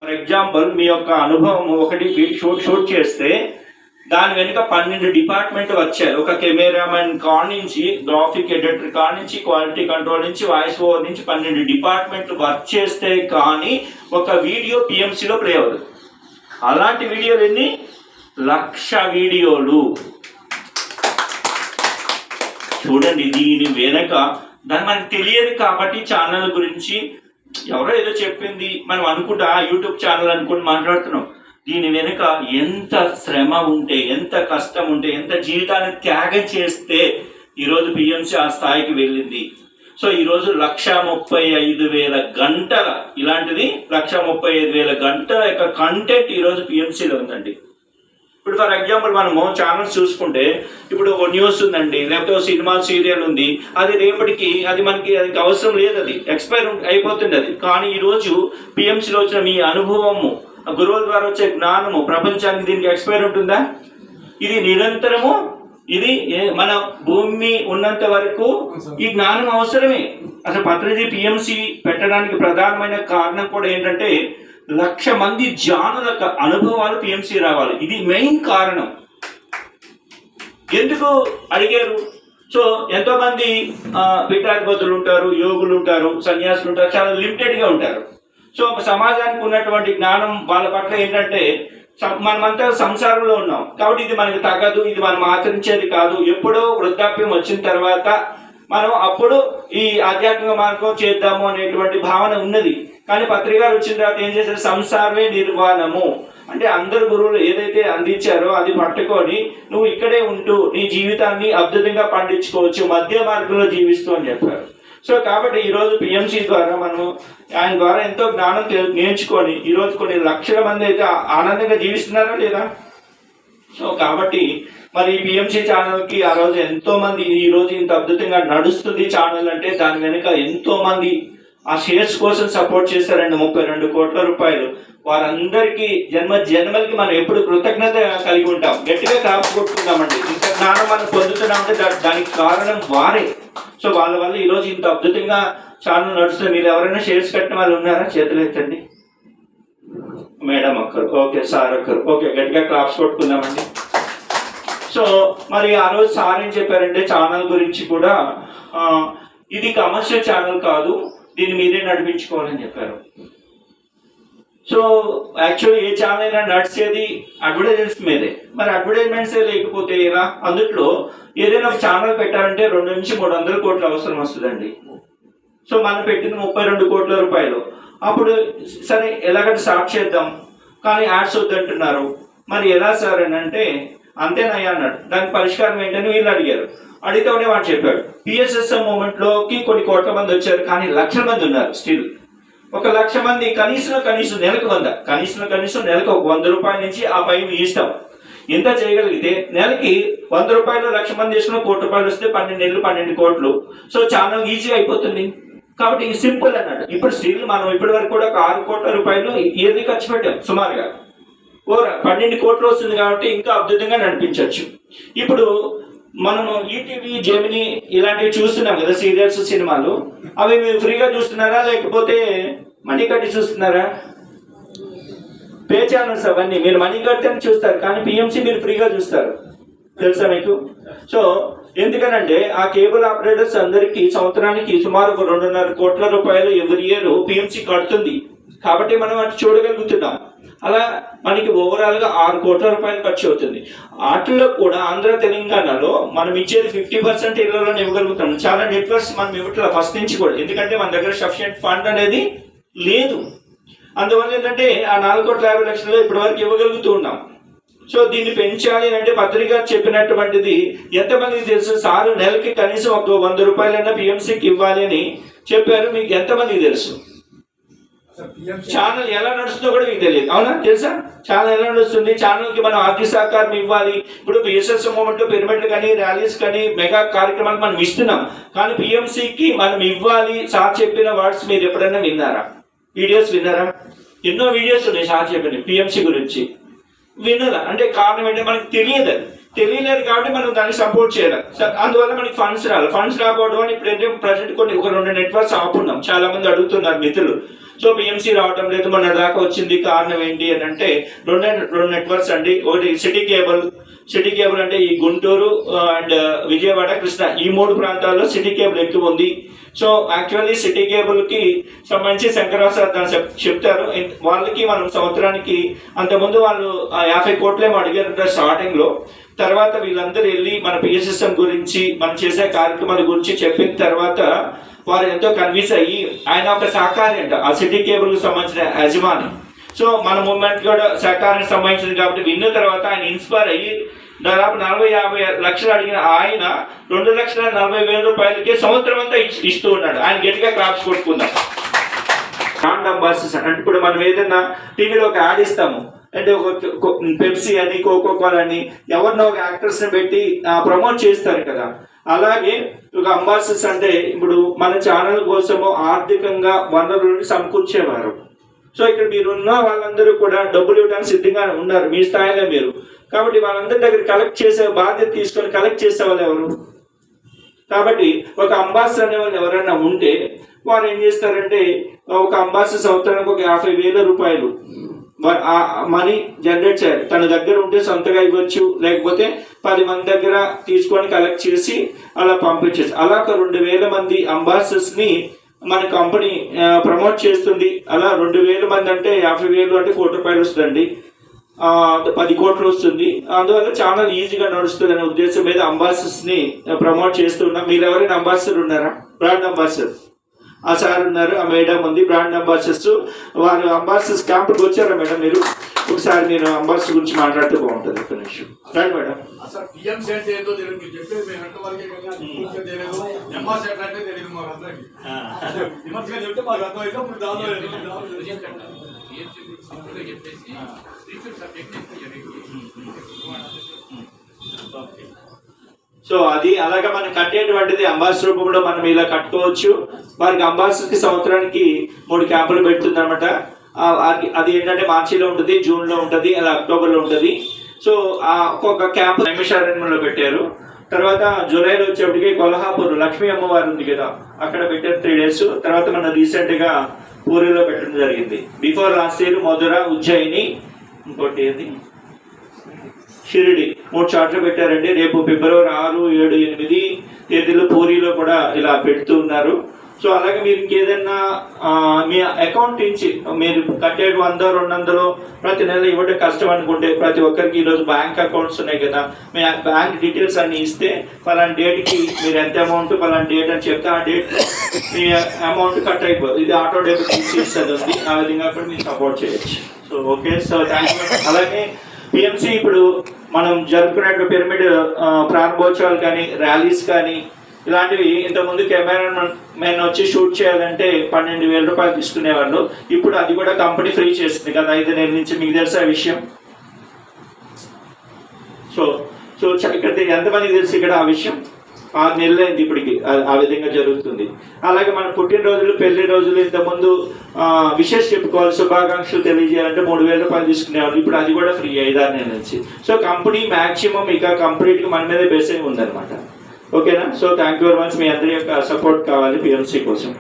For example మీ యొక్క అనుభవం ఒకటి షూట్ చేస్తే దాని వెనుక 12 డిపార్ట్మెంట్ వచ్చారు. ఒక కెమెరామెన్ కాడ నుంచి, గ్రాఫిక్ ఎడిటర్ కాడ నుంచి, క్వాలిటీ కంట్రోల్ నుంచి, వాయిస్ ఓవర్ నుంచి 12 డిపార్ట్మెంట్లు వర్క్ చేస్తే కానీ ఒక వీడియో పిఎంసీలో ప్లే అవ్వదు. అలాంటి వీడియోలు ఎన్ని? 1,00,000 వీడియోలు. చూడండి, దీని వెనక దాన్ని మనకు తెలియదు కాబట్టి ఛానల్ గురించి ఎవరో ఏదో చెప్పింది మనం అనుకుంటా యూట్యూబ్ ఛానల్ అనుకుని మాట్లాడుతున్నాం. దీని వెనుక ఎంత శ్రమ ఉంటే, ఎంత కష్టం ఉంటే, ఎంత జీవితాన్ని త్యాగం చేస్తే ఈరోజు పిఎంసీ ఆ స్థాయికి వెళ్ళింది. సో ఈరోజు 1,35,000 గంటల, ఇలాంటిది 1,35,000 గంటల యొక్క కంటెంట్ ఈరోజు పిఎంసీలో ఉందండి. ఇప్పుడు ఫర్ ఎగ్జాంపుల్ మనము ఛానల్స్ చూసుకుంటే, ఇప్పుడు ఒక న్యూస్ ఉందండి, లేకపోతే ఒక సినిమా సీరియల్ ఉంది, అది రేపటికి అది మనకి అది అవసరం లేదు, అది ఎక్స్పైర్ అయిపోతుంది అది. కానీ ఈరోజు పిఎంసీలో వచ్చిన మీ అనుభవము, గురువుల ద్వారా వచ్చే జ్ఞానము ప్రపంచానికి దీనికి ఎక్స్పైర్ ఉంటుందా? ఇది నిరంతరము, ఇది మన భూమి ఉన్నంత వరకు ఈ జ్ఞానం అవసరమే. అసలు పత్రిజీ పిఎంసీ పెట్టడానికి ప్రధానమైన కారణం కూడా ఏంటంటే 1,00,000 మంది జానుల అనుభవాలు పిఎంసీ రావాలి. ఇది మెయిన్ కారణం. ఎందుకు అడిగారు? సో ఎంతో మంది పీఠాధిపతులు ఉంటారు, యోగులు ఉంటారు, సన్యాసులు ఉంటారు, చాలా లిమిటెడ్గా ఉంటారు. సో సమాజానికి ఉన్నటువంటి జ్ఞానం వాళ్ళ పట్ల ఏంటంటే, మనమంతా సంసారంలో ఉన్నాం కాబట్టి ఇది మనకి తగ్గదు, ఇది మనం ఆచరించేది కాదు, ఎప్పుడో వృద్ధాప్యం వచ్చిన తర్వాత మనం అప్పుడు ఈ ఆధ్యాత్మిక మార్గం చేద్దాము అనేటువంటి భావన ఉన్నది. కానీ పత్రికలు వచ్చిన తర్వాత ఏం చేశారు? సంసారమే నిర్వాణము అంటే అందరు గురువులు ఏదైతే అందించారో అది పట్టుకొని నువ్వు ఇక్కడే ఉంటూ నీ జీవితాన్ని అద్భుతంగా పండించుకోవచ్చు, మధ్య మార్గంలో జీవిస్తూ అని చెప్పారు. సో కాబట్టి ఈరోజు పిఎంసీ ద్వారా మనం ఆయన ద్వారా ఎంతో జ్ఞానం నేర్చుకొని ఈరోజు కొన్ని 1,00,000 మంది అయితే ఆనందంగా జీవిస్తున్నారా లేదా? సో కాబట్టి మరి పిఎంసీ ఛానల్కి ఆ రోజు ఎంతో మంది, ఈ రోజు ఇంత అద్భుతంగా నడుస్తుంది ఛానల్ అంటే దాని వెనుక ఎంతో మంది ఆ షేర్స్ కోసం సపోర్ట్ చేశారండి. 32 కోట్ల రూపాయలు. వారందరికీ జన్మలకి మనం ఎప్పుడు కృతజ్ఞత కలిగి ఉంటాం, గట్టిగా కాపుకొట్టుకుంటామండి. ఇంత జ్ఞానం మనం పొందుతున్నామంటే దానికి కారణం వారే. సో వాళ్ళ వల్ల ఈరోజు ఇంత అద్భుతంగా ఛానల్ నడుస్తుంది. మీరు ఎవరైనా షేర్స్ కట్టిన వాళ్ళు ఉన్నారా? చేతులు ఎత్తండి. మేడం ఒక్కరు, ఓకే. సార్ ఒక్కరు, ఓకే. గట్టిగా క్లాప్స్ కొట్టుకుందామండి. సో మరి ఆ రోజు సార్ ఏం చెప్పారంటే, ఛానల్ గురించి కూడా ఇది కమర్షియల్ ఛానల్ కాదు, దీన్ని మీరే నడిపించుకోవాలని చెప్పారు. సో యాక్చువల్లీ ఏ ఛానల్ అయినా నడిచేది అడ్వర్టైజ్మెంట్స్ మీదే. మరి అడ్వర్టైజ్మెంట్స్ లేకపోతే ఎలా? అందుట్లో ఏదైనా ఒక ఛానల్ పెట్టాలంటే 200 నుంచి 300 కోట్ల అవసరం వస్తుందండి. సో మనం పెట్టింది 32 కోట్ల రూపాయలు. అప్పుడు సరే ఎలాగంటే స్టార్ట్ చేద్దాం, కానీ యాడ్స్ వద్దంటున్నారు. మరి ఎలా సార్ అని అంటే, అంతేనయ్యా అన్నాడు. దానికి పరిష్కారం ఏంటని వీళ్ళు అడిగారు. అడిగితేనే వాడు చెప్పాడు, పిఎస్ఎస్ఎం మూమెంట్లోకి కొన్ని కోట్ల మంది వచ్చారు, కానీ 1,00,000 మంది ఉన్నారు స్టిల్. ఒక 1,00,000 మంది కనీసం నెలకు 100, కనీసం నెలకు ఒక 100 రూపాయల నుంచి ఆ పై మీ ఇష్టం ఎంత చేయగలిగితే నెలకి 100 రూపాయలు 1,00,000 మంది చేసుకున్న 1 కోటి రూపాయలు వస్తే 12 నెలలు 12 కోట్లు. సో ఛానల్ ఈజీగా అయిపోతుంది. కాబట్టి ఇది సింపుల్ అన్నాడు. ఇప్పుడు స్టిల్ మనం ఇప్పటి వరకు కూడా 6 కోట్ల రూపాయలు ఏది ఖర్చు పెట్టాం సుమారుగా. 12 కోట్లు వస్తుంది కాబట్టి ఇంకా అద్భుతంగా నడిపించవచ్చు. ఇప్పుడు మనము ఈటీవీ, జెమిని ఇలాంటివి చూస్తున్నాం కదా, సీరియల్స్, సినిమాలు. అవి మీరు ఫ్రీగా చూస్తున్నారా లేకపోతే మనీ కట్టి చూస్తున్నారా? పే ఛానల్స్ అవన్నీ మీరు మనీ కడితే చూస్తారు, కానీ పిఎంసీ మీరు ఫ్రీగా చూస్తారు, తెలుసా మీకు? సో ఎందుకనంటే ఆ కేబుల్ ఆపరేటర్స్ అందరికీ సంవత్సరానికి సుమారు 2.5 కోట్ల రూపాయలు ఎవ్రీ ఇయర్ పిఎంసీ కడుతుంది. కాబట్టి మనం అటు చూడగలుగుతున్నాం. అలా మనకి ఓవరాల్గా 6 కోట్ల రూపాయలు ఖర్చు అవుతుంది. వాటిల్లో కూడా ఆంధ్ర తెలంగాణలో మనం ఇచ్చేది 50% ఇళ్లలో ఇవ్వగలుగుతాం. చాలా నెట్వర్క్స్ మనం ఇవ్వట్లా ఫస్ట్ నుంచి కూడా, ఎందుకంటే మన దగ్గర సఫిషియెంట్ ఫండ్ అనేది లేదు. అందువల్ల ఏంటంటే ఆ 4,50,00,000 ఇప్పటి వరకు ఇవ్వగలుగుతూ ఉన్నాం. సో దీన్ని పెంచాలి అంటే పత్రిక చెప్పినటువంటిది ఎంతమందికి తెలుసు? సారు నెలకి కనీసం ఒక 100 రూపాయలైనా పిఎంసీకి ఇవ్వాలి అని చెప్పారు. మీకు ఎంతమందికి తెలుసు? ఛానల్ ఎలా నడుస్తుందో కూడా మీకు తెలియదు, అవునా? తెలుసా ఛానల్ ఎలా నడుస్తుంది? ఛానల్కి మనం ఆర్థిక సహకారం ఇవ్వాలి. ఇప్పుడు పిఎస్ఎస్ మూమెంట్ పిరమిడ్లు కానీ, ర్యాలీస్ కానీ, మెగా కార్యక్రమాలకు మనం ఇస్తున్నాం, కానీ పిఎంసీకి మనం ఇవ్వాలి. సార్ చెప్పిన వర్డ్స్ మీరు ఎప్పుడైనా విన్నారా? వీడియోస్ విన్నారా? ఎన్నో వీడియోస్ ఉన్నాయి సార్ చెప్పిన పిఎంసీ గురించి. విన్నారా? అంటే కారణం ఏంటంటే మనకు తెలియలేదు కాబట్టి మనం దాన్ని సపోర్ట్ చేయాలి. అందువల్ల మనకి ఫండ్స్ రావాలి. ఫండ్స్ రాకపోవడం అని ఇప్పుడు ప్రజెంట్ ఒక 2 నెట్వర్క్స్ ఆపున్నాం. చాలా మంది అడుగుతున్నారు మిత్రులు. సో పిఎంసి రావటం లేదు. మన దాకా వచ్చింది కారణం ఏంటి అని అంటే రెండు నెట్వర్క్స్ అండి. ఒకటి సిటీ కేబుల్ అంటే ఈ గుంటూరు అండ్ విజయవాడ, కృష్ణ ఈ 3 ప్రాంతాల్లో సిటీ కేబుల్ ఎక్కువ ఉంది. సో యాక్చువల్లీ సిటీ కేబుల్కి సంబంధించి శంకరాచార్య చెప్తారు. వాళ్ళకి మనం సంవత్సరానికి అంతకుముందు వాళ్ళు 50 కోట్లేమో అడిగారంట స్టార్టింగ్లో. తర్వాత వీళ్ళందరూ వెళ్ళి మన పిఎస్ఎస్ఎం గురించి మనం చేసే కార్యక్రమాల గురించి చెప్పిన తర్వాత వారు ఎంతో కన్విన్స్ అయ్యి ఆయన ఒక సహకారి అంట ఆ సిటీ కేబుల్కి సంబంధించిన యజమాని. సో మన మూమెంట్ కూడా సహకారానికి సంబంధించింది కాబట్టి విన్న తర్వాత ఆయన ఇన్స్పైర్ అయ్యి దాదాపు 40-50 లక్షలు అడిగిన ఆయన 2,40,000 రూపాయలకి సంవత్సరం అంతా ఇస్తూ ఉన్నాడు. ఆయన గట్టిగా క్లాప్స్ కొట్టుకుందాం. బ్రాండ్ అంబాసిడర్స్ అంటే ఇప్పుడు మనం ఏదైనా టీవీలో ఒక యాడ్ ఇస్తాము అంటే ఒక పెప్సీ అని, కోకో కోలా అని ఎవరినో ఒక యాక్టర్స్ని పెట్టి ప్రమోట్ చేస్తారు కదా. అలాగే ఒక అంబాసిడర్స్ అంటే ఇప్పుడు మన ఛానల్ కోసము ఆర్థికంగా వనరులను సమకూర్చేవారు. సో ఇక్కడ మీరున్న వాళ్ళందరూ కూడా డబ్బులు ఇవ్వడానికి సిద్ధంగా ఉన్నారు మీ స్థాయిలో మీరు. కాబట్టి వాళ్ళందరి దగ్గర కలెక్ట్ చేసే బాధ్యత తీసుకొని కలెక్ట్ చేసే వాళ్ళు ఎవరు? కాబట్టి ఒక అంబాసిడర్ అనే వాళ్ళు ఎవరైనా ఉంటే వారు ఏం చేస్తారంటే ఒక అంబాసిడర్ సంవత్సరానికి ఒక 50,000 రూపాయలు మనీ జనరేట్ చేయాలి. తన దగ్గర ఉంటే సొంతగా ఇవ్వచ్చు, లేకపోతే 10 మంది దగ్గర తీసుకొని కలెక్ట్ చేసి అలా పంపించేసి అలా ఒక 2,000 మంది అంబాసిడర్స్ని మన కంపెనీ ప్రమోట్ చేస్తుంది. అలా 2,000 మంది అంటే 50,000 అంటే 1 కోటి రూపాయలు వస్తుందండి, 10 కోట్లు వస్తుంది. అందువల్ల ఛానల్ ఈజీగా నడుస్తుంది అనే ఉద్దేశం మీద అంబాసిడర్స్ని ప్రమోట్ చేస్తున్నాం. మీరు ఎవరైనా అంబాసిడర్ ఉన్నారా? బ్రాండ్ అంబాసిడర్ ఆ సార్ ఉన్నారు, ఆ మేడం ఉంది, బ్రాండ్ అంబాసిడర్స్. వారు అంబాసిడర్స్ క్యాంప్కి వచ్చారా మేడం? మీరు ఒకసారి నేను అంబాసిడర్ గురించి మాట్లాడితే బాగుంటుంది. ఒక నిమిషం రండి మేడం. సో అది అలాగా మనం కట్టేటువంటిది అంబాసిడర్ రూపంలో మనం ఇలా కట్టుకోవచ్చు. వారికి అంబాసిడర్కి సంవత్సరానికి 3 క్యాంపులు పెడుతుంది అనమాట. అది ఏంటంటే మార్చిలో ఉంటుంది, జూన్లో ఉంటుంది, అలా అక్టోబర్లో ఉంటుంది. సో ఒక్కొక్క క్యాంప్ నైమిషారణ్యంలో పెట్టారు. తర్వాత జూలైలో వచ్చేప్పటికి కొల్హాపూర్ లక్ష్మీ అమ్మవారు ఉంది కదా, అక్కడ పెట్టారు 3 days. తర్వాత మన రీసెంట్గా పూరిలో పెట్టడం జరిగింది. బిఫోర్ లాస్ట్ ఇయర్ మధుర, ఉజ్జయిని, ఇంకోటి ఏది షిరిడి 3 చోట్ల పెట్టారండి. రేపు ఫిబ్రవరి 6, 7, 8 తేదీలు పూరిలో కూడా ఇలా పెడుతూ ఉన్నారు. సో అలాగే మీరు ఇంకేదైనా మీ అకౌంట్ నుంచి మీరు కట్టేది 100, 200 ప్రతి నెల ఇవ్వడం కష్టం అనుకుంటే ప్రతి ఒక్కరికి ఈరోజు బ్యాంక్ అకౌంట్స్ ఉన్నాయి కదా, మీ బ్యాంక్ డీటెయిల్స్ అన్ని ఇస్తే పలానా డేట్కి మీరు ఎంత అమౌంట్ పలానా డేట్ అని చెప్తే ఆ డేట్ మీ అమౌంట్ కట్ అయిపోతుంది. ఇది ఆటో డెబిట్ తీసి ఇస్తుంది. ఆ విధంగా కూడా మీరు సపోర్ట్ చేయొచ్చు. So okay, so thank you. అలాగే పిఎంసి ఇప్పుడు మనం జరుపుకునే పిరమిడ్ ప్రారంభోత్సవాలు కానీ, ర్యాలీస్ కానీ ఇలాంటివి ఇంతకుముందు కెమెరా మెన్ వచ్చి షూట్ చేయాలంటే 12,000 రూపాయలు తీసుకునేవాళ్ళు. ఇప్పుడు అది కూడా కంపెనీ ఫ్రీ చేస్తుంది కదా 5 నెలల నుంచి. మీకు తెలుసా విషయం? సో ఇక్కడ ఎంతమంది తెలుసు ఇక్కడ ఆ విషయం? 6 నెలలు అయింది ఇప్పటికి ఆ విధంగా జరుగుతుంది. అలాగే మన పుట్టినరోజులు, పెళ్లి రోజులు ఇంతకుముందు విషెస్ చెప్పుకోవాలి, శుభాకాంక్షలు తెలియజేయాలంటే 3,000 రూపాయలు తీసుకునేవాళ్ళు. ఇప్పుడు అది కూడా ఫ్రీ 5-6 నెలల నుంచి. సో కంపెనీ మ్యాక్సిమం ఇక కంప్లీట్గా మన మీదే బేస్ అయి ఉందన్నమాట. ఓకేనా? So thank you very much. మీ అందరి యొక్క సపోర్ట్ కావాలి పిఎంసి కోసం.